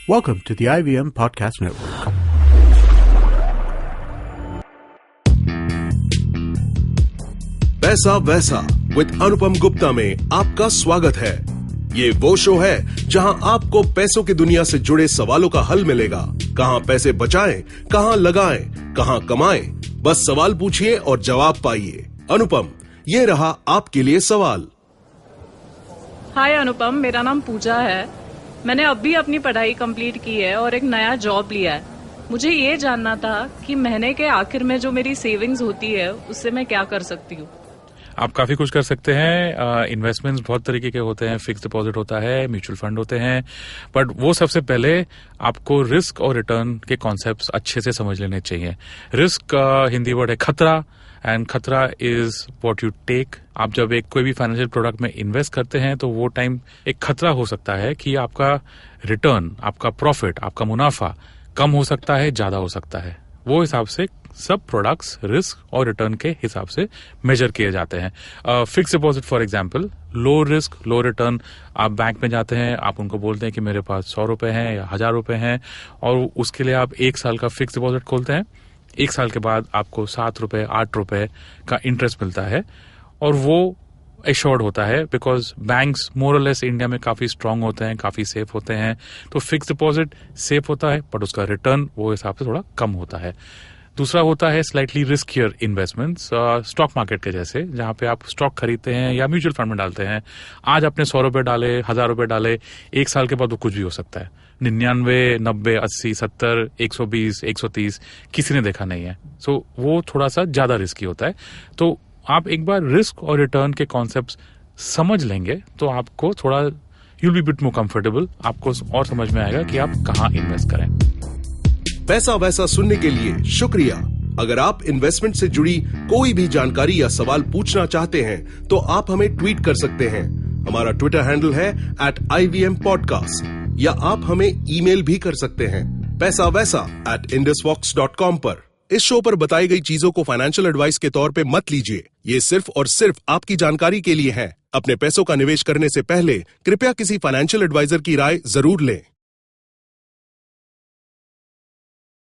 Welcome to the IVM Podcast Network. पैसा वैसा with अनुपम गुप्ता में आपका स्वागत है। ये वो शो है जहां आपको पैसों की दुनिया से जुड़े सवालों का हल मिलेगा। कहां पैसे बचाएं, कहां लगाएं, कहां कमाएं, बस सवाल पूछिए और जवाब पाइए। अनुपम, ये रहा आपके लिए सवाल। हाय अनुपम, मेरा नाम पूजा है। मैंने अभी अपनी पढ़ाई कंप्लीट की है और एक नया जॉब लिया है। मुझे ये जानना था कि महीने के आखिर में जो मेरी सेविंग्स होती है उससे मैं क्या कर सकती हूँ। आप काफी कुछ कर सकते हैं। इन्वेस्टमेंट्स बहुत तरीके के होते हैं, फिक्स डिपॉजिट होता है, म्यूचुअल फंड होते हैं, बट वो सबसे पहले आपको रिस्क और रिटर्न के कॉन्सेप्ट्स अच्छे से समझ लेने चाहिए। रिस्क हिंदी वर्ड है खतरा, एंड खतरा इज व्हाट यू टेक। आप जब एक कोई भी फाइनेंशियल प्रोडक्ट में इन्वेस्ट करते हैं तो वो टाइम एक खतरा हो सकता है कि आपका रिटर्न, आपका प्रॉफिट, आपका मुनाफा कम हो सकता है, ज्यादा हो सकता है। वो हिसाब से सब प्रोडक्ट्स रिस्क और रिटर्न के हिसाब से मेजर किए जाते हैं। Fix deposit for example, low risk low return. आप बैंक में जाते हैं, आप उनको बोलते हैं कि मेरे पास 100 रुपए हैं या 1000 रुपए हैं, और उसके लिए आप 1 साल का फिक्स डिपॉजिट खोलते हैं। 1 साल के बाद आपको 7 रुपए 8 रुपए का इंटरेस्ट मिलता है, और वो एश्योर्ड होता है बिकॉज बैंक्स मोर और लेस इंडिया में काफी स्ट्रांग होते हैं, काफी सेफ होते हैं। तो फिक्स डिपॉजिट सेफ होता है, बट उसका रिटर्न वो हिसाब से थोड़ा कम होता है। दूसरा होता है slightly riskier investments, stock market के जैसे, जहां पे आप स्टॉक खरीदते हैं या म्यूचुअल फंड में डालते हैं। आज आपने 100 रुपए डाले, 1000 रुपए डाले, 1 साल के बाद वो कुछ भी हो सकता है। 99, 90, 80, 70, 120, 130 किसी ने देखा नहीं है। सो वो थोड़ा सा ज्यादा रिस्की होता है। तो आप एक बार रिस्क और रिटर्न के कॉन्सेप्ट्स समझ लेंगे तो आपको थोड़ा you'll be bit more comfortable, आपको और समझ में आएगा कि आप कहाँ इन्वेस्ट करें। पैसा वैसा सुनने के लिए शुक्रिया। अगर आप इन्वेस्टमेंट से जुड़ी कोई भी जानकारी या सवाल पूछना चाहते हैं तो आप हमें ट्वीट कर सकते हैं। हमारा ट्विटर हैंडल है @IVM Podcast, या आप हमें ईमेल भी कर सकते हैं paisavaisa@indusvox.com पर। इस शो पर बताई गई चीजों को फाइनेंशियल एडवाइस के तौर पे मत लीजिए। ये सिर्फ और सिर्फ आपकी जानकारी के लिए है। अपने पैसों का निवेश करने से पहले कृपया किसी फाइनेंशियल एडवाइजर की राय जरूर लें।